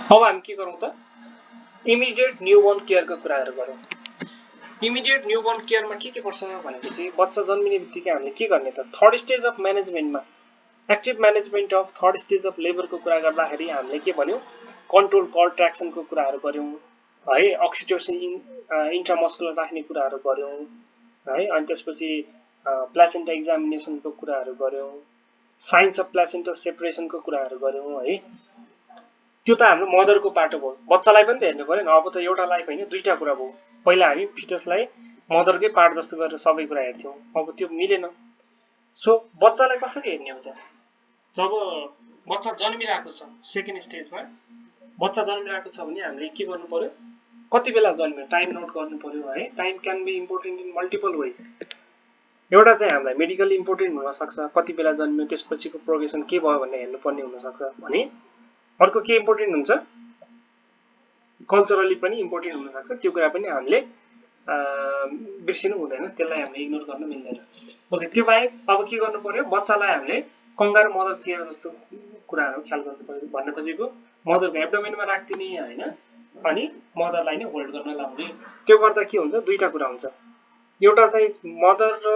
अब हामी के गरौँ त इमिडिएट न्यूबोर्न केयरको कुराहरु गरौँ। इमिडिएट न्यूबोर्न केयरमा के पर्छ भनेपछि बच्चा जन्मिने बित्तिकै हामीले के गर्ने त थर्ड स्टेज अफ म्यानेजमेन्टमा active management of third stage of लेबरको कुरा गर्दाखेरि हामीले के भन्यौ कन्ट्रोल कन्ट्र्याक्सनको कुराहरु गर्यौं है, अक्सिटोसिन इन्ट्रामस्कुलर राख्ने कुराहरु गर्यौं है, अनि त्यसपछि प्लासेन्टा एक्जामिनेसनको कुराहरु गर्यौं, साइन्स अफ प्लासेन्टा सेपरेसनको कुराहरु गर्यौं है। त्यो त हाम्रो मदरको पाटो भयो, बच्चालाई पनि त हेर्नु पर्यो नि। अब त एउटा लाइफ हैन दुईटा कुरा भयो। पहिला हामी फिटसलाई मदरकै पार्ट जस्तो गरेर सबै कुरा हेर्थ्यौं, अब त्यो मिलेन। सो बच्चालाई कसरी हेर्ने हो त जब बच्चा जन्मिरहेको छ सेकेन्ड स्टेजमा बच्चा जन्मिरहेको छ भने हामीले के गर्नु पर्यो कति बेला जन्मियो टाइम नोट गर्नु पर्यो है। Time can be important in multiple ways. एउटा चाहिँ हामीलाई मेडिकली इम्पोर्टेन्ट हुन सक्छ, कति बेला जन्मियो त्यसपछिको प्रोग्रेसन के भयो भन्ने हेर्नु पर्ने हुन सक्छ भने अर्को के इम्पोर्टेन्ट हुन्छ कल्चरली पनि इम्पोर्टेन्ट हुन सक्छ। त्यो कुरा पनि हामीले बिर्सिनु हुँदैन, त्यसलाई हामीले इग्नोर गर्न मिल्दैन। ओके, त्यो बाहेक अब के गर्नु पर्यो बच्चालाई हामीले कंगारू मदर केयर जस्तो कुराहरु ख्याल गर्नु पर्यो। भन्न खोजेको मदरको एब्डोमेनमा राख्दिने हैन अनि मदरलाई नै होल्ड गर्न लाउने। त्यो गर्दा के हुन्छ दुईटा कुरा हुन्छ। एउटा चाहिँ मदर र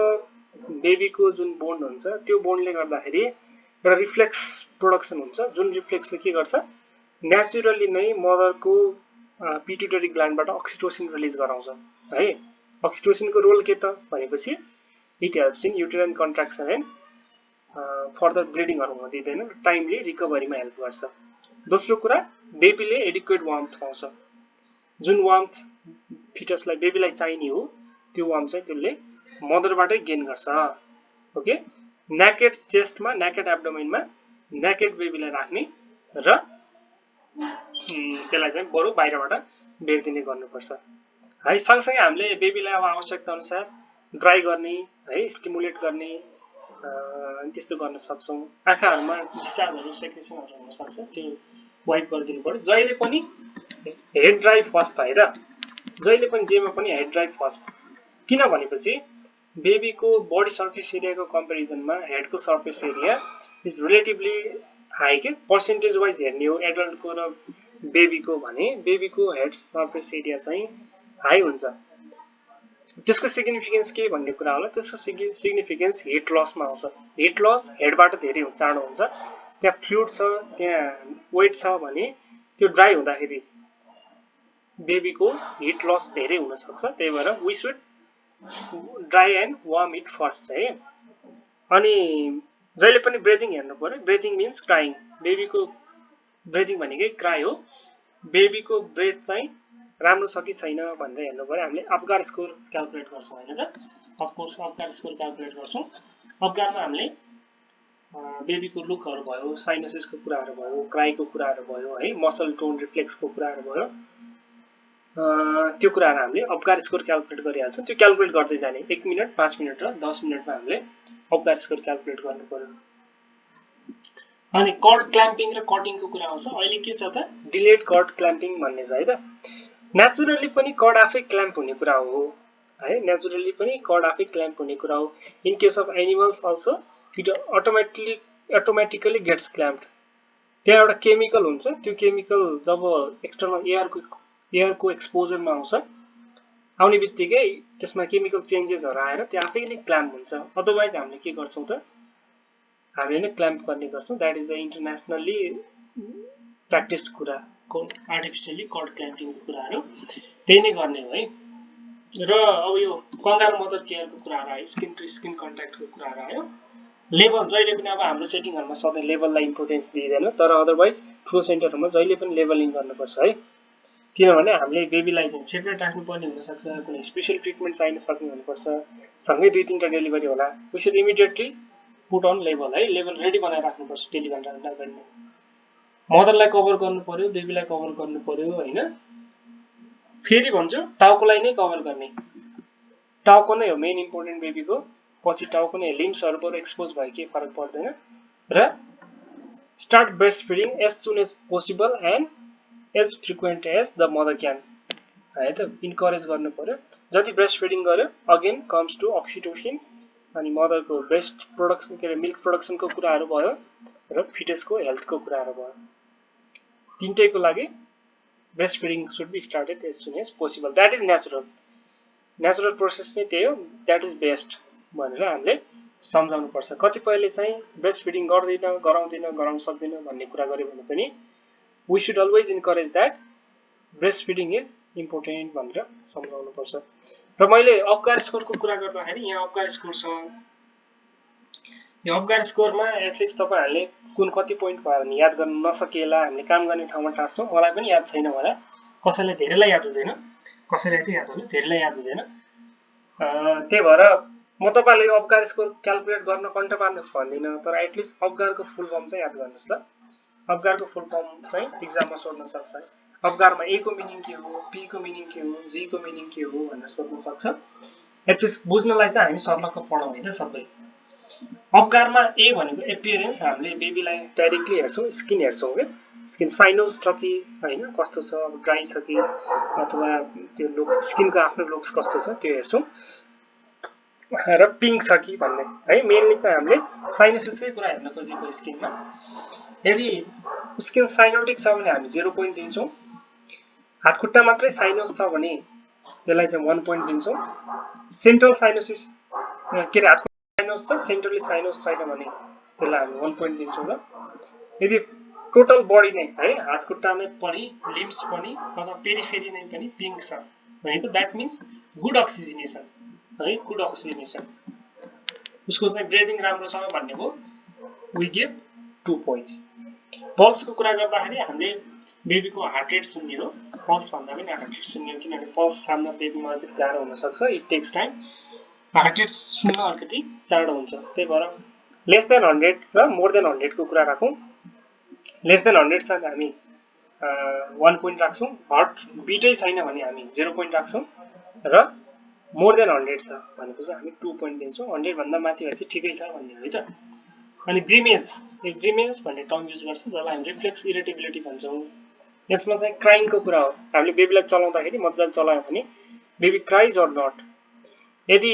बेबीको जुन बोन्ड हुन्छ त्यो बोन्डले गर्दाखेरि एउटा रिफ्लेक्स प्रोडक्सन हुन्छ, जुन रिफ्लेक्सले के गर्छ नेचुरली नै मदरको पिट्युटरी ग्ल्यान्डबाट अक्सिटोसिन रिलिज गराउँछ है। अक्सिटोसिनको रोल के त भनेपछि it helps in uterine contraction and further ब्लिडिङहरु हुन दिँदैन, टाइमली रिकभरीमा हेल्प गर्छ। दोस्रो कुरा बेबीले एडिक्वेट वार्मथ पाउँछ, जुन वार्मथ फिटसलाई बेबीलाई चाहिने हो त्यो वार्मथ चाहिँ त्यसले मदरबाटै गेन गर्छ। ओके, नेकेड चेस्टमा नेकेड एब्डोमेनमा नेकेड बेबीलाई राख्ने र त्यसलाई चाहिँ बरु बाहिरबाट बेर्दिने गर्नुपर्छ है। सँगसँगै हामीले बेबीलाई अब आवश्यकता अनुसार ड्राई गर्ने है, स्टिमुलेट गर्ने त्यस्तो गर्न सक्छौं। आँखाहरुमा डिस्चार्जहरु सेक्रेसनहरु हुन सक्छ, त्यो वाइप गरिदिनु पर्यो। जहिले पनि हेड ड्राई फर्स्ट भएर जहिले पनि जेमा पनि हेड ड्राई फर्स्ट। किन भनेपछि बेबीको बडी सर्फेस एरियाको कम्पेरिजनमा हेडको surface area is relatively high के पर्सेन्टेज वाइज हेर्ने हो एडल्टको र बेबीको भने बेबीको हेड सर्फेस एरिया चाहिँ हाई हुन्छ। त्यसको सिग्निफिकेन्स के भन्ने कुरा होला, त्यसको सिग्निफिकेन्स हिट लसमा आउँछ। हिट लस हेडबाट धेरै चाँडो हुन्छ, त्यहाँ फ्लुइड छ त्यहाँ वेट छ भने त्यो ड्राई हुँदाखेरि बेबीको हिट लस धेरै हुन सक्छ। त्यही भएर we should dry and warm it first है। अनि जहिले पनि ब्रेथिङ हेर्नु पर्यो, ब्रेथिङ मिन्स क्राइङ। बेबीको ब्रेथिङ भनेकै क्राई हो। बेबीको ब्रेथ चाहिँ राम्रो छ कि छैन भनेर हेर्नु पर्यो। हामीले APGAR स्कोर क्याल्कुलेट गर्छौं हैन त, of course APGAR score calculate गर्छौं। APGAरमा हामीले बेबीको लुकहरु भयो, साइनसिसको कुराहरु भयो, क्राईको कुराहरु भयो है, मसल टोन रिफ्लेक्सको कुराहरु भयो, त्यो कुराहरु हामीले APGAR स्कोर क्याल्कुलेट गरिहाल्छौं। त्यो क्याल्कुलेट गर्दै जाने 1 मिनेट 5 मिनेट र 10 मिनेटमा हामीले APGAR स्कोर क्याल्कुलेट गर्नु पर्यो। अनि कर्ड क्ल्याम्पिङ र कटिङको कुरा आउँछ। अहिले के छ त डिलेड कर्ड क्ल्याम्पिङ भन्ने छ है त। नेचुरली पनि कर्ड आफै क्ल्याम्प हुने कुरा हो है, नेचुरली पनि कर्ड आफै क्ल्याम्प हुने कुरा हो। In case of animals also it automatically gets clamped. त्यहाँ एउटा केमिकल हुन्छ, त्यो केमिकल जब एक्सटर्नल एयरको एक्सपोजरमा आउँछ, आउने बित्तिकै त्यसमा केमिकल चेन्जेसहरु आएर त्यो आफैले क्ल्याम्प हुन्छ। अदरवाइज हामीले के गर्छौं त हामीले नै क्ल्याम्प गर्ने गर्छौं। दैट इज द इन्टरनेशनली प्र्याक्टिस्ड कुरा, आर्टिफिशियली कर्ड क्ल्याम्पिङको कुराहरु त्यही नै गर्ने हो है। र अब यो कंगारू मदर केयरको कुराहरु आयो, स्किन टु स्किन कन्ट्याक्टको कुराहरु आयो। लेभल जहिले पनि अब हाम्रो सेटिङहरुमा सधैं लेभललाई इम्पोर्टेन्स दिइदैन, तर अदरवाइज ठुलो सेन्टरहरुमा जहिले पनि लेभलिङ गर्नुपर्छ है। किनभने हामीले बेबीलाई चाहिँ सेपरेट राख्नुपर्ने हुन सक्छ, कुनै स्पेशल ट्रिटमेन्ट चाहिन सक्ने हुनुपर्छ, सँगै 2-3 टा डेलिभरी होला। We should immediately put on level है, लेभल रेडी बनाएर राख्नुपर्छ डेलिभरी गर्ने। मदरलाई कभर गर्नु पर्यो, बेबीलाई कभर गर्नु पर्यो हैन। फेरि भन्छु टाउकोलाई नै कभर गर्ने, टाउको नै हो मेन इम्पोर्टेन्ट बेबीको। पछि टाउको नै लिम्सहरुबाट एक्सपोज भयो के फरक पर्दैन। र start breast feeding as soon as possible and as frequent as the mother can है त इन्करेज गर्नु पर्यो। जति ब्रेस्ट फिडिङ गर्यो अगेन कम्स टु अक्सिटोसिन अनि मदरको ब्रेस्ट प्रोडक्सन के मिल्क प्रोडक्सनको कुराहरु भयो र फिटसको हेल्थको कुराहरु भयो। तीनटैको लागि breast feeding should be started as soon as possible. That is natural process नै त्यही हो, द्याट इज बेस्ट भनेर हामीले सम्झाउनु पर्छ। कतिपयले चाहिँ ब्रेस्ट फिडिङ गर्दैन, गराउन सक्दैन भन्ने कुरा गर्यो भने पनि we should always encourage that breast feeding is important भनेर सम्झाउनु पर्छ। र मैले APGAR स्कोरको कुरा गर्दाखेरि यहाँ APGAR स्कोर छ। यो APGAR स्कोरमा एटलिस्ट तपाईहरुले कुन कति पोइन्ट भयो भने याद गर्न नसकेला, हामीले काम गर्ने ठाउँमा टाँस्छौँ, मलाई पनि याद छैन होला, कसैलाई धेरैलाई याद हुँदैन, कसैलाई चाहिँ याद हुन्छ, धेरैलाई याद हुँदैन। त्यही भएर म तपाईहरुले यो APGAR स्कोर क्याल्कुलेट गर्न कन्ट पार्नुहोस् भन्दिनँ, तर एटलिस्ट APGAR को फुल फर्म चाहिँ याद गर्नुहोस् ल। APGAR को फुल फर्म चाहिँ एक्जाममा सोध्न सक्छ। APGAR मा ए को मिनिङ के हो, पी को मिनिङ के हो, जी को मिनिङ के हो भनेर सोध्न सक्छ। एटलिस्ट बुझ्नलाई चाहिँ हामी सर्लक्क पढौँ हैन सबै। APGAR मा ए भनेको एपियरेन्स, हामीले बेबीलाई डाइरेक्टली हेर्छौं, स्किन हेर्छौं के, स्किन साइनोज छ कि हैन, कस्तो छ, अब ड्राई छ कि अथवा त्यो लुक्स, स्किनको आफ्नो लुक्स कस्तो छ त्यो हेर्छौं, र पिङ्क छ कि भन्ने है। मेनली चाहिँ हामीले साइनोसिसकै कुरा हेर्न खोजेको स्किनमा। यदि स्किन साइनोटिक छ भने हामी 0 पोइन्ट दिन्छौं, हातखुट्टा मात्रै साइनोस छ भने त्यसलाई चाहिँ 1 पोइन्ट दिन्छौं। सेन्ट्रल साइनोसिस के रे हातखुट्टा साइनोस छ, सेन्ट्रली साइनोस छैन भने त्यसलाई हामी 1 पोइन्ट दिन्छौं ल। यदि टोटल बडी नै है, हातखुट्टा नै पनि, लिम्स पनि अथवा पेरिफेरी नै पनि पिङ्क छ भनेको द्याट मिन्स गुड अक्सिजनेसन है, गुड अक्सिजनेसन, उसको चाहिँ ब्रिदिङ राम्रो छ भन्ने हो, वी गिभ 2 पोइन्ट्स। पल्सको कुरा गर्दाखेरि हामीले बेबीको हार्ट रेट सुन्ने हो, पल्स भन्दा पनि हार्ट रेट सुन्ने हो, किनभने पल्स सामना बेबीमा अलिक गाह्रो हुन सक्छ, it takes time. Heart rate सुन्न अलिकति चाँडो हुन्छ, त्यही भएर लेस देन 100 र मोर देन 100 को कुरा राखौं। लेस देन 100 छ भने हामी 1 पोइन्ट राख्छौं, हार्ट बिटै छैन भने हामी 0 पोइन्ट राख्छौं, र मोर देन 100 छ भनेपछि हामी 2 पोइन्ट दिन्छौं। 100 भन्दा माथि भए चाहिँ ठिकै छ भन्ने हो है त। अनि ग्रिमेज भन्ने टर्म युज गर्छ, जसलाई हामी रिफ्लेक्स इरिटेबिलिटी भन्छौं। यसमा चाहिँ क्राइङको कुरा हो, हामीले बेबीलाई चलाउँदाखेरि मजाले चलायो भने बेबी क्राइज अर नट। यदि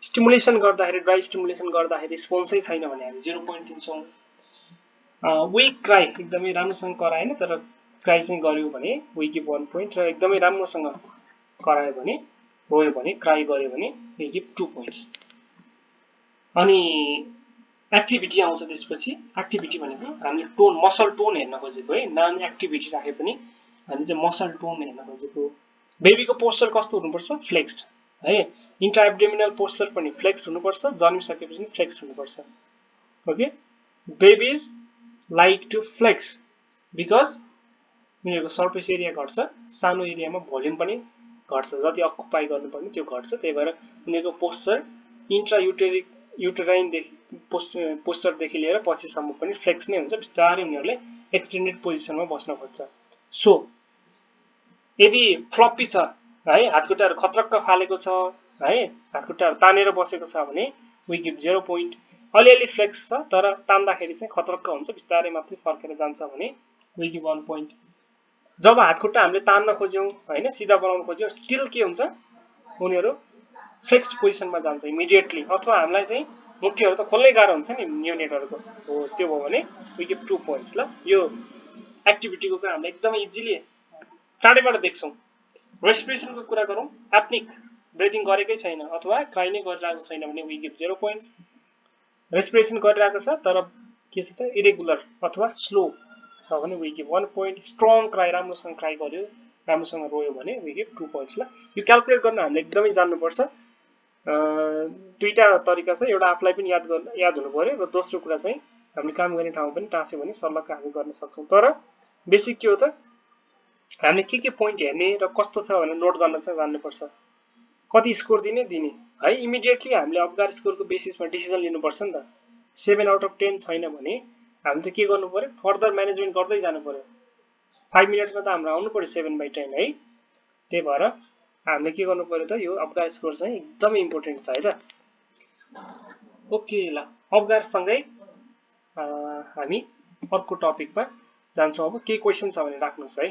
स्टिमुलेसन गर्दाखेरि, ड्राई स्टिमुलेसन गर्दाखेरि रिस्पोन्सै छैन भने हामी 0 पोइन्ट दिन्छौं। विक क्राई, एकदमै राम्रोसँग कराएन तर क्राई चाहिँ गर्यो भने वी गिभ 1 पोइन्ट, र एकदमै राम्रोसँग करायो भने, रोयो भने, क्राई गर्यो भने वी गिभ 2 पोइन्ट्स। अनि एक्टिभिटी आउँछ त्यसपछि। एक्टिभिटी भनेको हामीले टोन, मसल टोन हेर्न खोजेको है, नाम एक्टिभिटी राखे पनि हामीले चाहिँ मसल टोन हेर्न खोजेको। बेबीको पोस्चर कस्तो हुनुपर्छ, फ्लेक्स्ड है, इन्ट्रा एब्डोमिनल पोस्चर पनि फ्लेक्स्ड हुनुपर्छ, जन्मिसकेपछि फ्लेक्स्ड हुनुपर्छ। Okay, babies like to flex because उनीहरूको सर्फेस एरिया घट्छ, सानो एरियामा भोल्युम पनि घट्छ, जति अकुपाई गर्नुपर्ने त्यो घट्छ, त्यही भएर उनीहरूको पोस्चर इन्ट्रा युटेराइन पोस्चरदेखि लिएर पछिसम्म पनि फ्लेक्स नै हुन्छ, बिस्तारै उनीहरूले एक्सटेन्डेड पोजिसनमा बस्न खोज्छ। सो यदि फ्लप्पी छ है, हातखुट्टाहरू खत्रक्क फालेको छ है, हातखुट्टाहरू तानेर बसेको छ भने वी गिभ 0 पोइन्ट। अलिअलि फ्लेक्स छ तर तान्दाखेरि चाहिँ खत्रक्क हुन्छ, बिस्तारै मात्रै फर्केर जान्छ भने वी गिभ 1 पोइन्ट। जब हातखुट्टा हामीले तान्न खोज्यौं हैन, सिधा बनाउन खोज्यौं, स्टिल के हुन्छ, उनीहरू फ्लेक्स्ड पोजिसनमा जान्छ इमिडिएटली, अथवा हामीलाई चाहिँ मुट्ठीहरू त खोल्नै गाह्रो हुन्छ नि नियोनेटहरुको हो, त्यो भयो भने वी गिभ 2 पोइन्ट्स ल। यो एक्टिभिटीको कुरा हामीले एकदमै इजिली टाढेबाट देख्छौं। रेस्पिरेसनको कुरा गरौं, एप्निक ब्रिथिङ गरेकै छैन अथवा क्राई नै गरिरहेको छैन भने वी गिभ 0 पोइन्ट्स। रेस्पिरेसन गरिरहेको छ तर के छ त इरेगुलर अथवा स्लो छ भने we give 1 point. Strong cry, राम्रोसँग क्राई गर्यो, राम्रोसँग रोयो भने वी गिभ 2 पोइन्ट्स ल। यो क्याल्कुलेट गर्न हामीले एकदमै जान्नुपर्छ। दुईटा तरिका छ, एउटा आफुलाई पनि याद हुनु पर्यो, र दोस्रो कुरा चाहिँ हामीले काम गर्ने ठाउँमा पनि टाँस्यो भने सल्लक्क हामी गर्न सक्छौं। तर बेसिक के हो त, हामीले के पोइन्ट हेर्ने र कस्तो छ भनेर नोट गर्न चाहिँ जान्नुपर्छ। कति स्कोर दिने है, इमिडिएटली हामीले APGAR स्कोरको बेसिसमा डिसिजन लिनुपर्छ नि त। 7 आउट अफ 10 छैन भने हामीले त के गर्नु पर्यो, फर्दर म्यानेजमेन्ट गर्दै जानु पर्यो। 5 मिनेट्समा त हाम्रो आउनु पर्यो 7/10 है। त्यही भएर हामीले के गर्नु पर्यो त, यो APGAR स्कोर चाहिँ एकदमै इम्पोर्टेन्ट छ है त। ओके ल, APGAR सँगै हामी अर्को टपिकमा जान्छौं। अब के क्वेशन छ भने राख्नुस् है।